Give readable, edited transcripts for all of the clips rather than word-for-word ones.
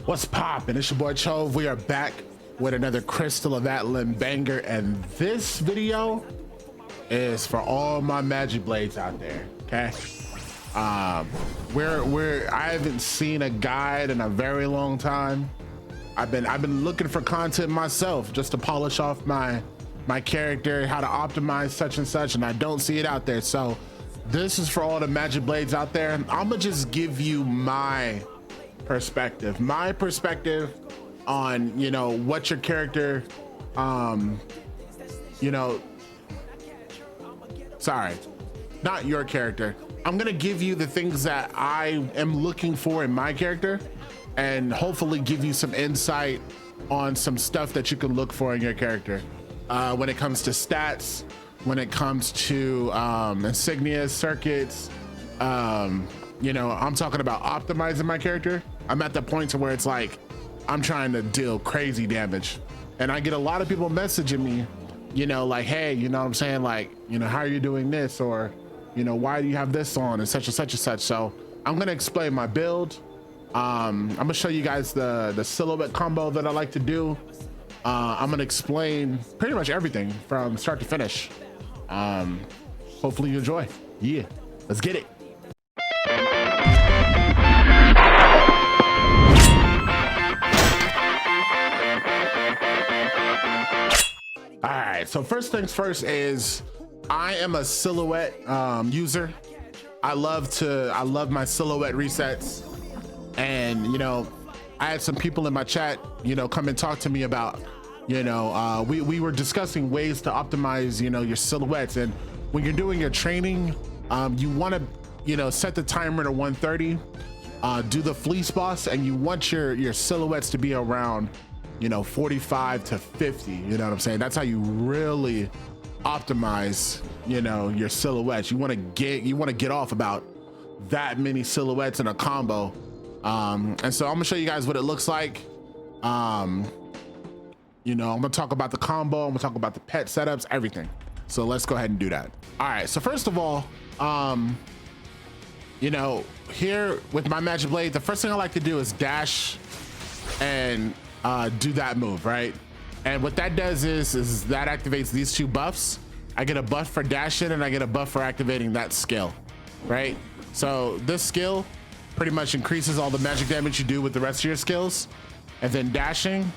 What's poppin'? It's your boy Chove. We are back with another Crystal of Atlan banger, and this video is for all my Magiblades out there. Okay, I haven't seen a guide in a very long time. I've been looking for content myself just to polish off my character, how to optimize such and such, and I don't see it out there. So this is for all the Magiblades out there. I'm gonna just give you my perspective on, you know, what your character, you know, sorry, not your character. I'm gonna give you the things that I am looking for in my character, and hopefully give you some insight on some stuff that you can look for in your character when it comes to stats, when it comes to insignia, circuits. You know, I'm talking about optimizing my character. I'm at the point to where it's like I'm trying to deal crazy damage, and I get a lot of people messaging me, you know, like, hey, you know what I'm saying, like, you know, how are you doing this, or, you know, why do you have this on, and such and such and such. So I'm gonna explain my build. I'm gonna show you guys the silhouette combo that I like to do. I'm gonna explain pretty much everything from start to finish. Hopefully you enjoy. Yeah, let's get it. All right, so first things first is I am a silhouette user. I love my silhouette resets, and you know, I had some people in my chat, you know, come and talk to me about, you know, we were discussing ways to optimize, you know, your silhouettes. And when you're doing your training, you want to, you know, set the timer to 130, do the fleece boss, and you want your silhouettes to be around, you know, 45 to 50. You know what I'm saying? That's how you really optimize, you know, your silhouettes. You want to get off about that many silhouettes in a combo. And so I'm gonna show you guys what it looks like. You know, I'm gonna talk about the combo, I'm gonna talk about the pet setups, everything. So let's go ahead and do that. All right, so first of all, you know, here with my Magiblade, the first thing I like to do is dash and do that move, right? And what that does is that activates these two buffs. I get a buff for dashing, and I get a buff for activating that skill, right? So this skill pretty much increases all the magic damage you do with the rest of your skills. And then dashing,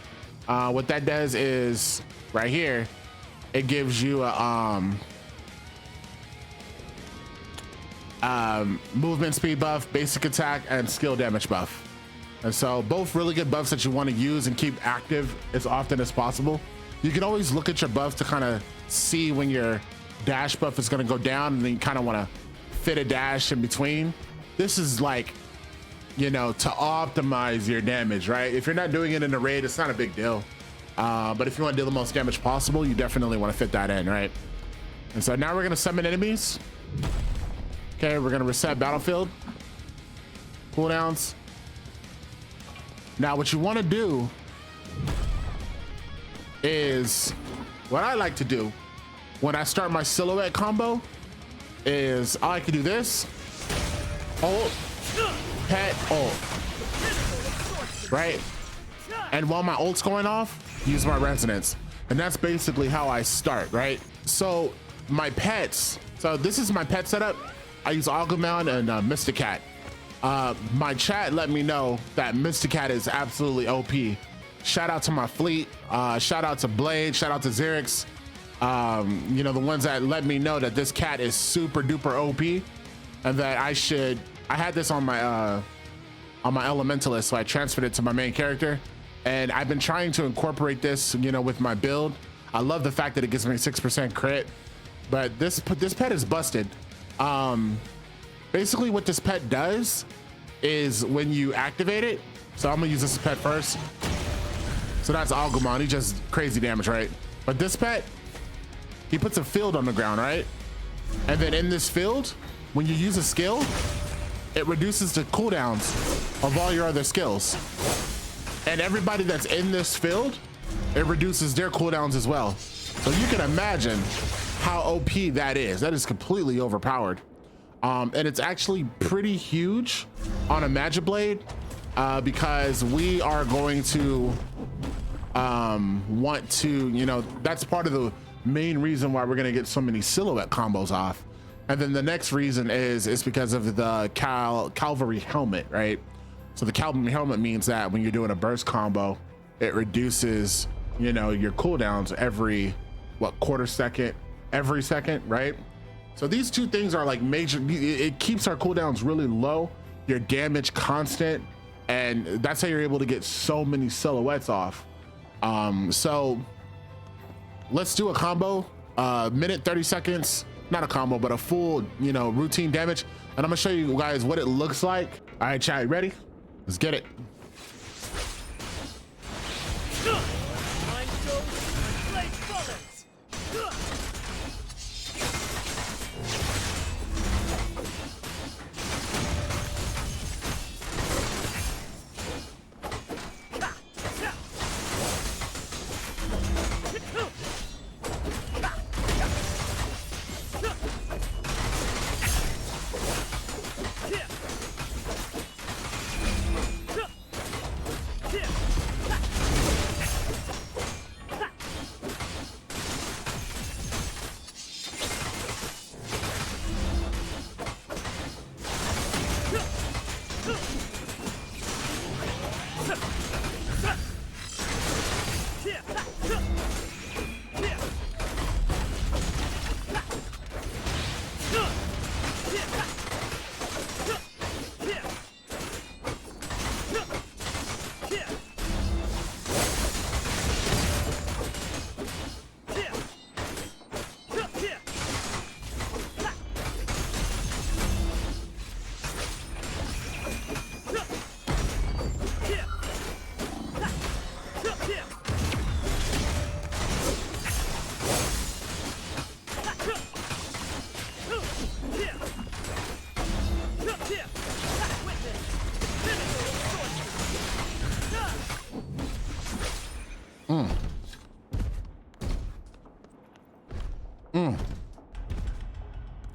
what that does is right here, it gives you a movement speed buff, basic attack, and skill damage buff. And so both really good buffs that you want to use and keep active as often as possible. You can always look at your buffs to kind of see when your dash buff is going to go down, and then you kind of want to fit a dash in between. This is like, you know, to optimize your damage, right? If you're not doing it in a raid, it's not a big deal. But if you want to deal the most damage possible, you definitely want to fit that in, right? And so now we're going to summon enemies. Okay, we're going to reset battlefield. Cooldowns. Now what you want to do is, what I like to do when I start my silhouette combo is I like to do this. Ult, pet, ult, right? And while my ult's going off, use my resonance. And that's basically how I start, right? So my pets, so this is my pet setup. I use Agumon and Mysticat. My chat let me know that Mysticat is absolutely OP. Shout out to my fleet, shout out to Blade, shout out to Xerix. You know, the ones that let me know that this cat is super duper OP, and that I had this on my elementalist, so I transferred it to my main character, and I've been trying to incorporate this, you know, with my build. I love the fact that it gives me 6% crit, but this pet is busted. Basically what this pet does is when you activate it, so I'm gonna use this pet first. So that's Agumon, he just crazy damage, right? But this pet, he puts a field on the ground, right? And then in this field, when you use a skill, it reduces the cooldowns of all your other skills. And everybody that's in this field, it reduces their cooldowns as well. So you can imagine how OP that is. That is completely overpowered. And it's actually pretty huge on a Magiblade. because we are going to want to, you know, that's part of the main reason why we're going to get so many silhouette combos off. And then the next reason is because of the cavalry helmet, right? So the cavalry helmet means that when you're doing a burst combo, it reduces, you know, your cooldowns every quarter second, every second, right? So these two things are like major. It keeps our cooldowns really low, your damage constant, and that's how you're able to get so many silhouettes off. So let's do a combo, minute 30 seconds, not a combo, but a full, you know, routine damage. And I'm gonna show you guys what it looks like. All right, chat, ready? Let's get it.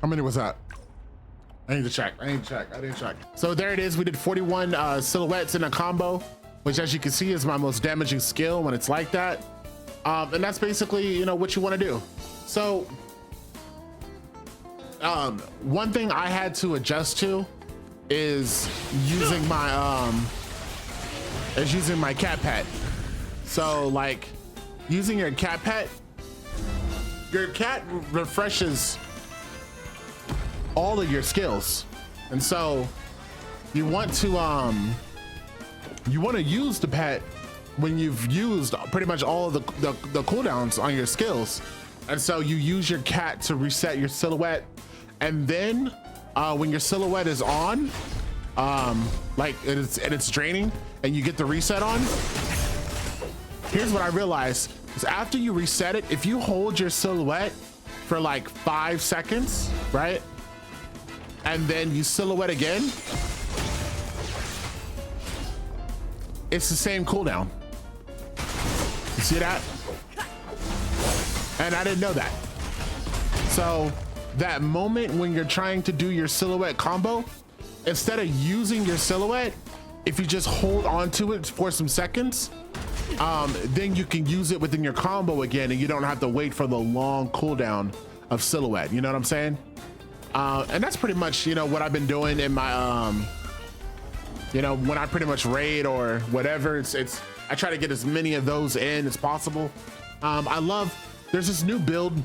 How many was that? I need to check. I didn't check. So there it is. We did 41 silhouettes in a combo, which, as you can see, is my most damaging skill when it's like that. And that's basically, you know, what you want to do. So one thing I had to adjust to is using my cat pet. So like using your cat pet, your cat refreshes all of your skills, and so you want to use the pet when you've used pretty much all of the cooldowns on your skills. And so you use your cat to reset your silhouette, and then when your silhouette is on, like it's draining and you get the reset on, here's what I realized is after you reset it, if you hold your silhouette for like 5 seconds, right, and then you silhouette again, it's the same cooldown. You see that? And I didn't know that. So that moment when you're trying to do your silhouette combo, instead of using your silhouette, if you just hold on to it for some seconds, then you can use it within your combo again, and you don't have to wait for the long cooldown of silhouette. You know what I'm saying? And that's pretty much, you know, what I've been doing in my, you know, when I pretty much raid or whatever, I try to get as many of those in as possible. There's this new build,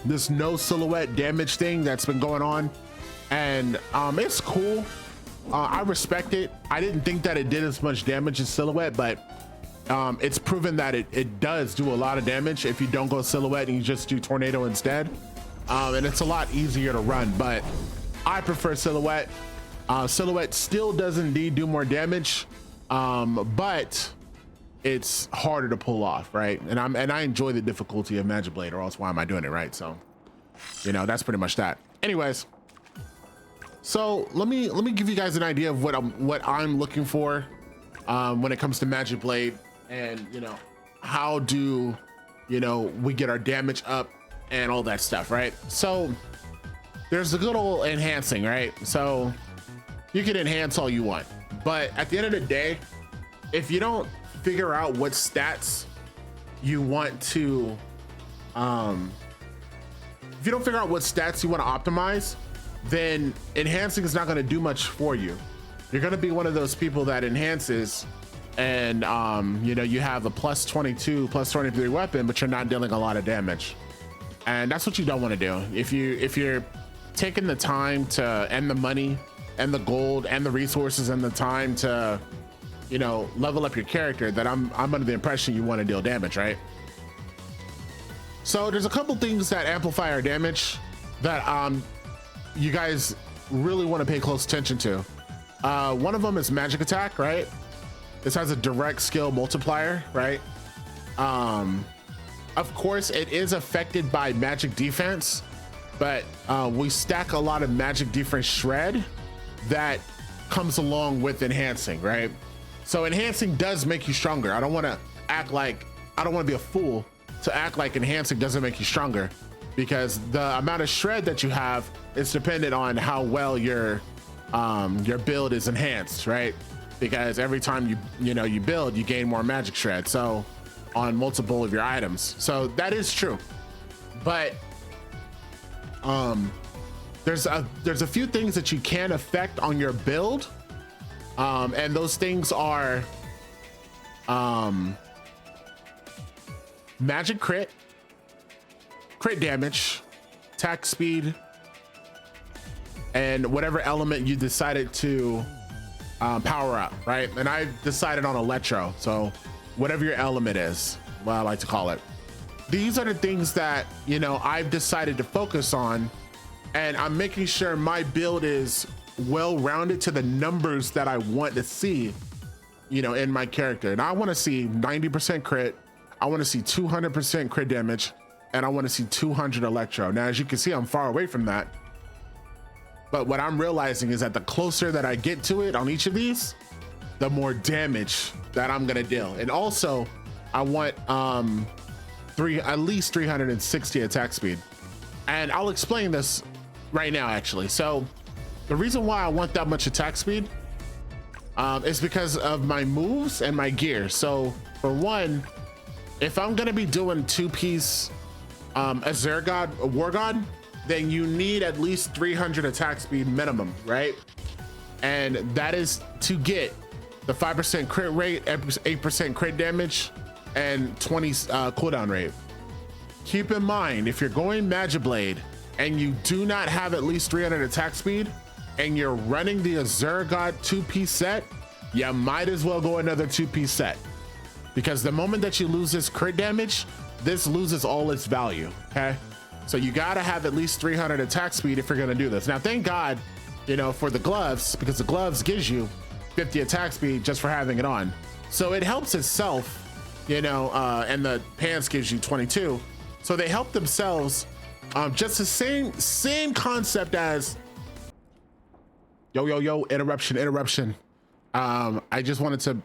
this no silhouette damage thing that's been going on, and it's cool. I respect it. I didn't think that it did as much damage as silhouette, but it's proven that it does do a lot of damage if you don't go silhouette and you just do tornado instead. And it's a lot easier to run, but I prefer silhouette. Silhouette still does indeed do more damage, but it's harder to pull off, right? And I enjoy the difficulty of Magiblade, or else why am I doing it, right? So, you know, that's pretty much that. Anyways, so let me give you guys an idea of what I'm looking for when it comes to Magiblade, and you know, how do, you know, we get our damage up and all that stuff, right? So there's the good old enhancing, right? So you can enhance all you want, But at the end of the day, if you don't figure out what stats you want to, if you don't figure out what stats you want to optimize, then enhancing is not going to do much for you. You're going to be one of those people that enhances and you know, you have a plus 22, plus 23 weapon, but you're not dealing a lot of damage. And that's what you don't want to do. If you're taking the time to, and the money and the gold and the resources and the time to, you know, level up your character, that I'm under the impression you want to deal damage, right? So there's a couple things that amplify our damage that you guys really want to pay close attention to. One of them is magic attack, right? This has a direct skill multiplier, right? Of course, it is affected by magic defense, but we stack a lot of magic defense shred that comes along with enhancing, right? So enhancing does make you stronger. I don't want to be a fool to act like enhancing doesn't make you stronger, because the amount of shred that you have is dependent on how well your build is enhanced, right? Because every time you build, you gain more magic shred, so on multiple of your items. So that is true, but there's a few things that you can affect on your build, and those things are magic crit damage, attack speed, and whatever element you decided to power up, right? And I decided on electro, so whatever your element is, what I like to call it. These are the things that, you know, I've decided to focus on, and I'm making sure my build is well-rounded to the numbers that I want to see, you know, in my character. And I want to see 90% crit, I want to see 200% crit damage, and I want to see 200 electro. Now, as you can see, I'm far away from that. But what I'm realizing is that the closer that I get to it on each of these, the more damage that I'm gonna deal. And also, I want at least 360 attack speed. And I'll explain this right now, actually. So the reason why I want that much attack speed is because of my moves and my gear. So for one, if I'm gonna be doing two-piece Azure God, War God, then you need at least 300 attack speed minimum, right? And that is to get the 5% crit rate, 8% crit damage, and 20 cooldown rate. Keep in mind, if you're going Magiblade and you do not have at least 300 attack speed and you're running the Azure God two-piece set, you might as well go another two-piece set, because the moment that you lose this crit damage, this loses all its value, okay? So you gotta have at least 300 attack speed if you're gonna do this. Now, thank God, you know, for the gloves, because the gloves gives you 50 attack speed just for having it on. So it helps itself, you know, and the pants gives you 22. So they help themselves, just the same concept as, yo, interruption. I just wanted to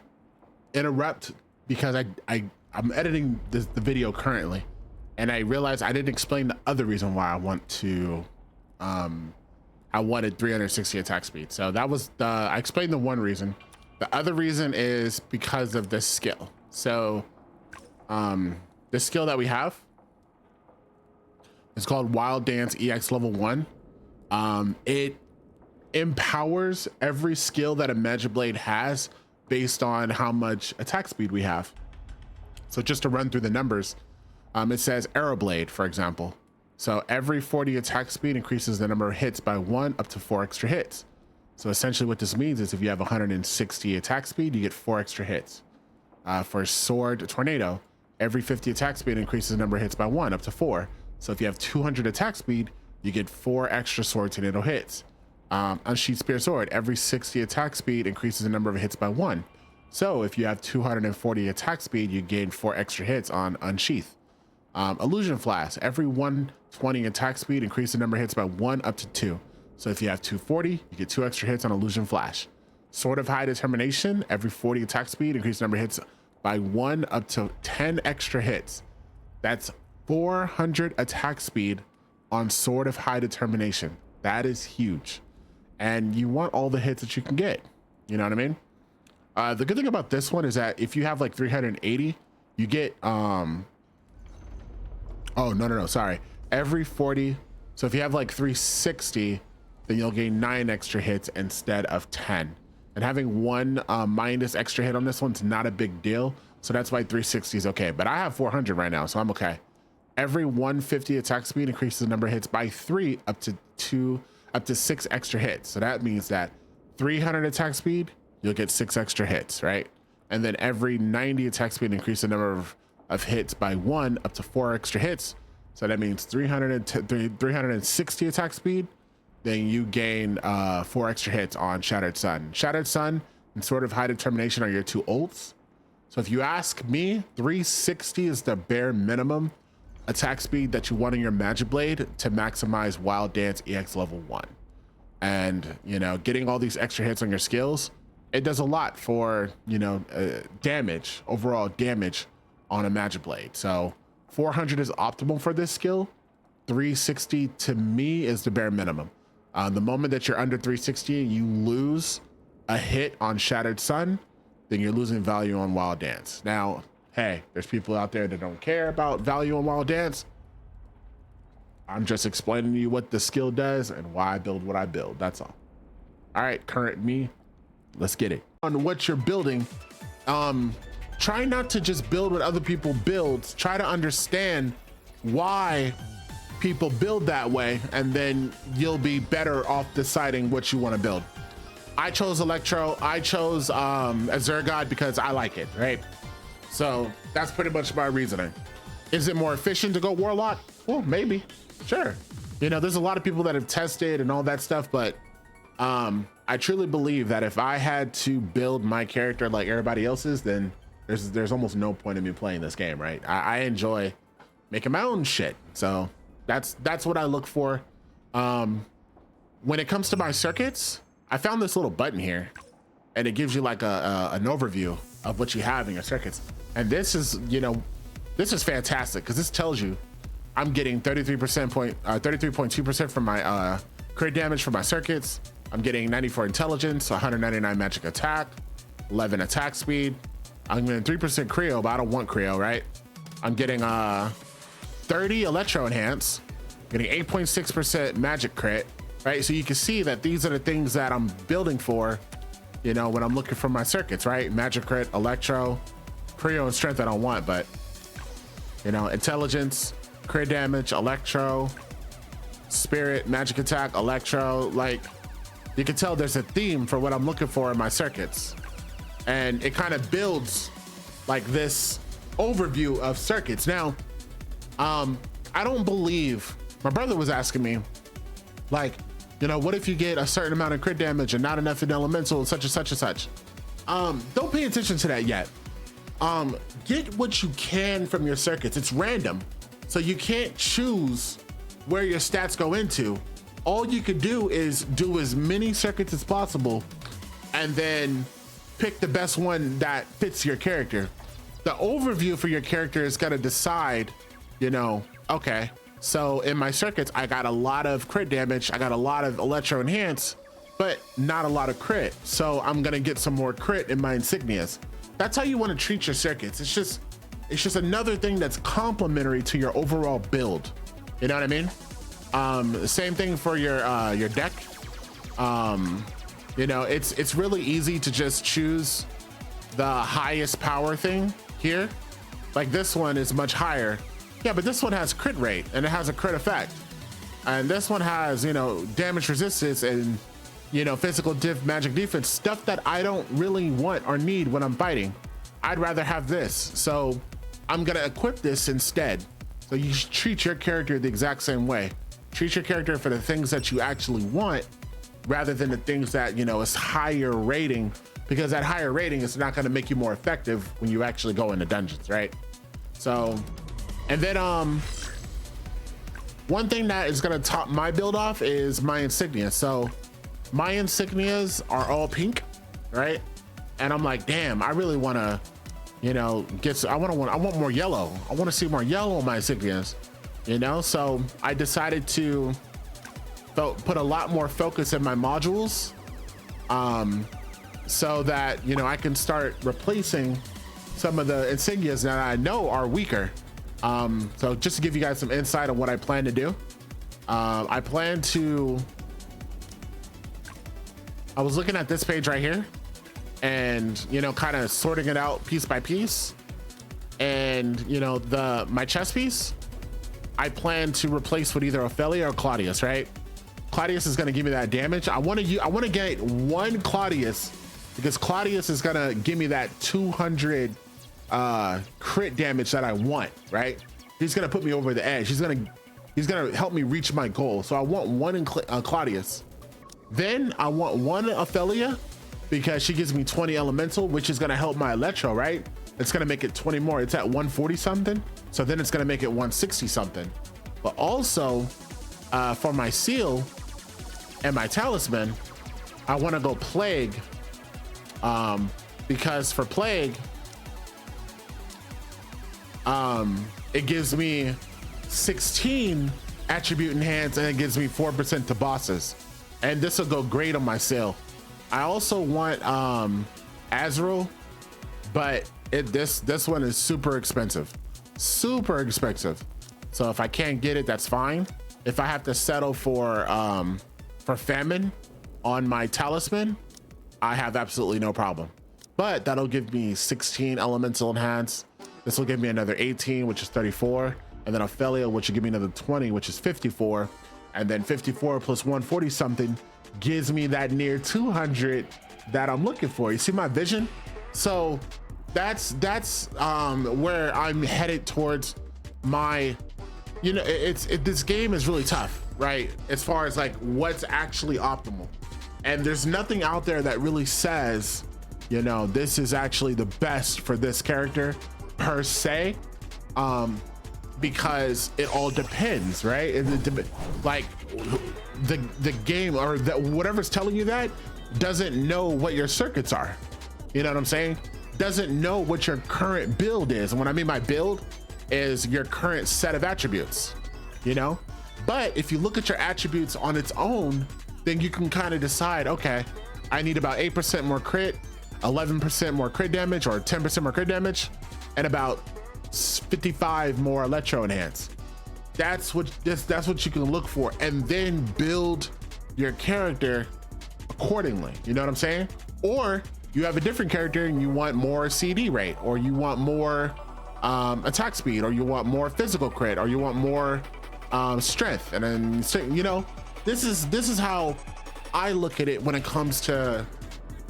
interrupt because I'm editing the video currently, and I realized I didn't explain the other reason why I wanted 360 attack speed. So that was I explained the one reason. The other reason is because of this skill. So the skill that we have is called Wild Dance EX level 1. It empowers every skill that a Magiblade has based on how much attack speed we have. So just to run through the numbers, it says Aeroblade, for example. So every 40 attack speed increases the number of hits by 1 up to 4 extra hits. So essentially what this means is if you have 160 attack speed, you get 4 extra hits. For Sword Tornado, every 50 attack speed increases the number of hits by 1 up to 4. So if you have 200 attack speed, you get 4 extra Sword Tornado hits. Unsheathed Spear Sword, every 60 attack speed increases the number of hits by 1. So if you have 240 attack speed, you gain 4 extra hits on Unsheath. Illusion Flash, every 120 attack speed increases the number of hits by 1 up to 2. So if you have 240, you get 2 extra hits on Illusion Flash. Sword of High Determination, every 40 attack speed increases the number of hits by 1 up to 10 extra hits. That's 400 attack speed on Sword of High Determination. That is huge. And you want all the hits that you can get. You know what I mean? The good thing about this one is that if you have like 380, you get oh no, sorry, every 40. So if you have like 360, then you'll gain 9 extra hits instead of 10. And having one minus extra hit on this one's not a big deal, so that's why 360 is okay. But I have 400 right now, so I'm okay. Every 150 attack speed increases the number of hits by 3 up to 6 extra hits. So that means that 300 attack speed, you'll get 6 extra hits, right? And then every 90 attack speed increases the number of hits by 1 up to 4 extra hits. So that means 360 attack speed, then you gain 4 extra hits on Shattered Sun. Shattered Sun and Sword of High Determination are your 2 ults. So if you ask me, 360 is the bare minimum attack speed that you want in your Magiblade to maximize Wild Dance EX level 1. And, you know, getting all these extra hits on your skills, it does a lot for, you know, damage, overall damage on a Magiblade. So 400 is optimal for this skill. 360 to me is the bare minimum. The moment that you're under 360, you lose a hit on Shattered Sun, then you're losing value on Wild Dance. Now, hey, there's people out there that don't care about value on Wild Dance. I'm just explaining to you what the skill does and why I build what I build. That's all. All right, current me, let's get it. On what you're building, try not to just build what other people build. Try to understand why people build that way, and then you'll be better off deciding what you want to build. I chose Electro. I chose Azure God because I like it, right? So that's pretty much my reasoning. Is it more efficient to go Warlock? Well, maybe, sure. You know, there's a lot of people that have tested and all that stuff, but I truly believe that if I had to build my character like everybody else's, then there's almost no point in me playing this game, right? I enjoy making my own shit. So that's what I look for. When it comes to my circuits, I found this little button here, and it gives you like an overview of what you have in your circuits. And this is, you know, this is fantastic because this tells you I'm getting 33.2% from my crit damage from my circuits. I'm getting 94 intelligence, 199 magic attack, 11 attack speed. I'm getting 3% Creo, but I don't want Creo, right? I'm getting 30 electro enhance, getting 8.6% magic crit, right? So you can see that these are the things that I'm building for, you know, when I'm looking for my circuits, right? Magic crit, electro, Creo, and strength I don't want, but, you know, intelligence, crit damage, electro, spirit, magic attack, electro. Like, you can tell there's a theme for what I'm looking for in my circuits. And it kind of builds like this overview of circuits. Now, I don't believe, my brother was asking me, like, you know, what if you get a certain amount of crit damage and not enough in elemental, such and such and such. Don't pay attention to that yet. Get what you can from your circuits. It's random, so you can't choose where your stats go into. All you could do is do as many circuits as possible and then pick the best one that fits your character. The overview for your character is gonna decide, you know, okay, so in my circuits, I got a lot of crit damage, I got a lot of electro enhance, but not a lot of crit. So I'm gonna get some more crit in my insignias. That's how you wanna treat your circuits. It's just another thing that's complementary to your overall build. You know what I mean? Same thing for your deck. You know, it's really easy to just choose the highest power thing here. Like this one is much higher. Yeah, but this one has crit rate and it has a crit effect. And this one has, you know, damage resistance and, you know, physical magic defense, stuff that I don't really want or need when I'm fighting. I'd rather have this. So I'm gonna equip this instead. So you treat your character the exact same way. Treat your character for the things that you actually want rather than the things that, you know, is higher rating, because that higher rating is not going to make you more effective when you actually go into dungeons, right? So, and then one thing that is going to top my build off is my insignia. So my insignias are all pink, right? And I'm like, damn, I really want to, you know, I want more yellow. I want to see more yellow on my insignias, you know? So I decided to put a lot more focus in my modules. so that, you know, I can start replacing some of the insignias that I know are weaker. So just to give you guys some insight on what I plan to do, I was looking at this page right here and, you know, kind of sorting it out piece by piece. And, you know, my chess piece, I plan to replace with either Ophelia or Claudius, right? Claudius is going to give me that damage. I want to get one Claudius because Claudius is going to give me that 200 crit damage that I want, right? He's going to put me over the edge. He's going to help me reach my goal. So I want one in Claudius. Then I want one Ophelia because she gives me 20 elemental, which is going to help my Electro, right? It's going to make it 20 more. It's at 140 something. So then it's going to make it 160 something. But also for my seal and my talisman, I want to go plague because for plague, it gives me 16 attribute enhance and it gives me 4% to bosses. And this will go great on my seal. I also want Azrael, but this one is super expensive. So if I can't get it, that's fine. If I have to settle for famine on my talisman, I have absolutely no problem. But that'll give me 16 elemental enhance. This will give me another 18, which is 34. And then Ophelia, which will give me another 20, which is 54. And then 54 plus 140 something gives me that near 200 that I'm looking for. You see my vision? So that's where I'm headed towards my, you know, this game is really tough, right? As far as like what's actually optimal. And there's nothing out there that really says, you know, this is actually the best for this character per se, because it all depends, right? Like the game or whatever's telling you that doesn't know what your circuits are. You know what I'm saying? Doesn't know what your current build is. And what I mean by build is your current set of attributes, you know? But if you look at your attributes on its own, then you can kind of decide, okay, I need about 8% more crit, 11% more crit damage, or 10% more crit damage, and about 55 more electro enhance. That's what you can look for, and then build your character accordingly. You know what I'm saying? Or you have a different character and you want more CD rate, or you want more attack speed, or you want more physical crit, or you want more strength. And then, you know, this is how I look at it when it comes to,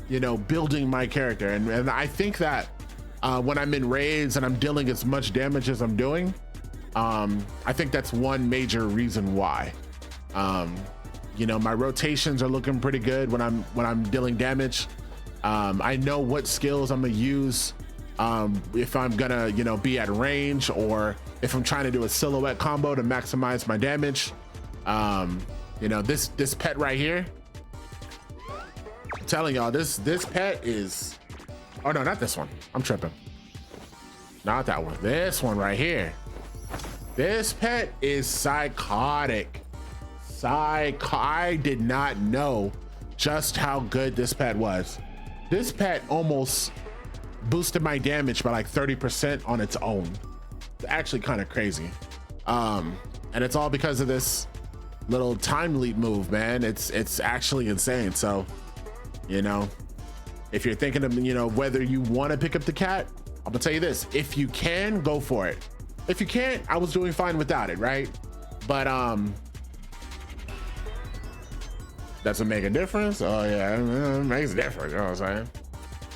you know, building my character. And I think that when I'm in raids and I'm dealing as much damage as I'm doing, I think that's one major reason why. You know, my rotations are looking pretty good when I'm dealing damage. I know what skills I'm gonna use if I'm gonna, you know, be at range, or if I'm trying to do a silhouette combo to maximize my damage. You know, this pet right here, I'm telling y'all, this pet is, oh no, not this one, I'm tripping, not that one, this one right here. This pet is psychotic. I did not know just how good this pet was. This pet almost boosted my damage by like 30% on its own. It's actually kind of crazy. And it's all because of this little time leap move, man. It's actually insane. So, you know, if you're thinking of, you know, whether you want to pick up the cat, I'm gonna tell you this: if you can, go for it. If you can't, I was doing fine without it, right? But doesn't make a difference. Oh yeah, it makes a difference, you know what I'm saying?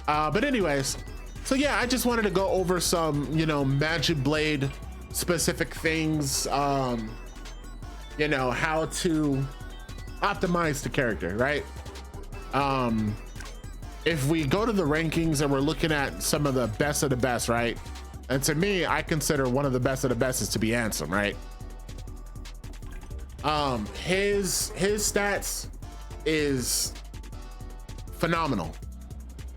But anyways, so yeah, I just wanted to go over some, you know, Magiblade specific things, you know, how to optimize the character, right? If we go to the rankings and we're looking at some of the best, right? And to me, I consider one of the best of the best is to be Ansem, right? His stats is phenomenal.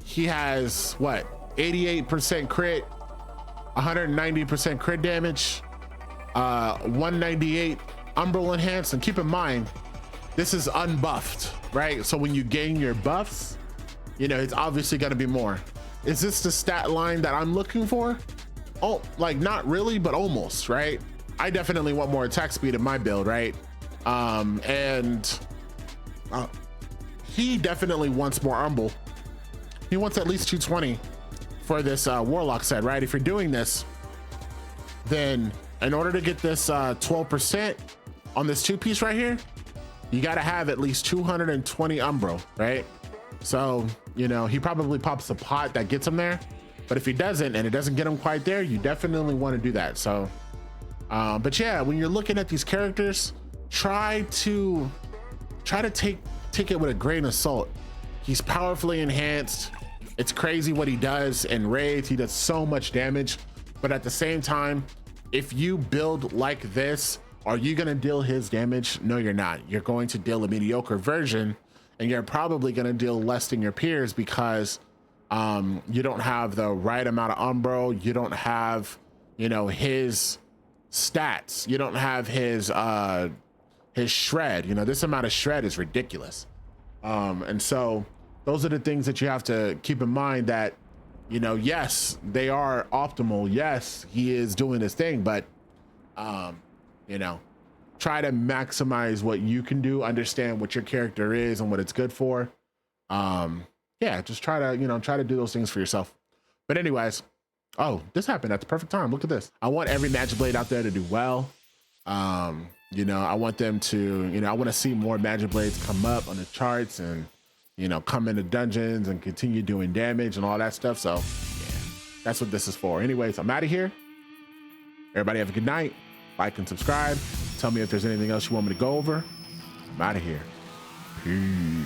He has what, 88% crit, 190% crit damage, 198 umbral enhance. And keep in mind, this is unbuffed, right? So when you gain your buffs, you know, it's obviously going to be more. Is this the stat line that I'm looking for? Oh, like not really, but almost, right? I definitely want more attack speed in my build, right? He definitely wants more Umble. He wants at least 220 for this Warlock set, right? If you're doing this, then in order to get this 12% on this 2-piece right here, you got to have at least 220 Umbro, right? So, you know, he probably pops a pot that gets him there, but if he doesn't and it doesn't get him quite there, you definitely want to do that. So, but yeah, when you're looking at these characters, try to take it with a grain of salt. He's powerfully enhanced. It's crazy what he does in raids. He does so much damage, but at the same time, if you build like this, are you gonna deal his damage? No, you're not. You're going to deal a mediocre version, and you're probably gonna deal less than your peers because you don't have the right amount of Umbro. You don't have, you know, his stats. You don't have his shred. You know, this amount of shred is ridiculous. And so those are the things that you have to keep in mind, that, you know, yes, they are optimal. Yes, he is doing his thing, but, you know, try to maximize what you can do, understand what your character is and what it's good for. Yeah, just try to, you know, try to do those things for yourself. But anyways, oh, this happened at the perfect time. Look at this. I want every Magiblade out there to do well. You know, I want them to, you know, I want to see more Magiblades come up on the charts and, you know, come into dungeons and continue doing damage and all that stuff. So yeah, that's what this is for. Anyways, I'm out of here. Everybody have a good night. Like and subscribe. Tell me if there's anything else you want me to go over. I'm out of here. Peace.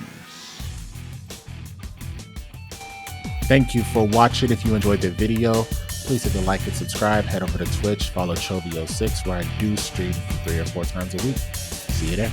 Thank you for watching. If you enjoyed the video, please hit the like and subscribe. Head over to Twitch, follow Chovio6, where I do stream 3 or 4 times a week. See you there.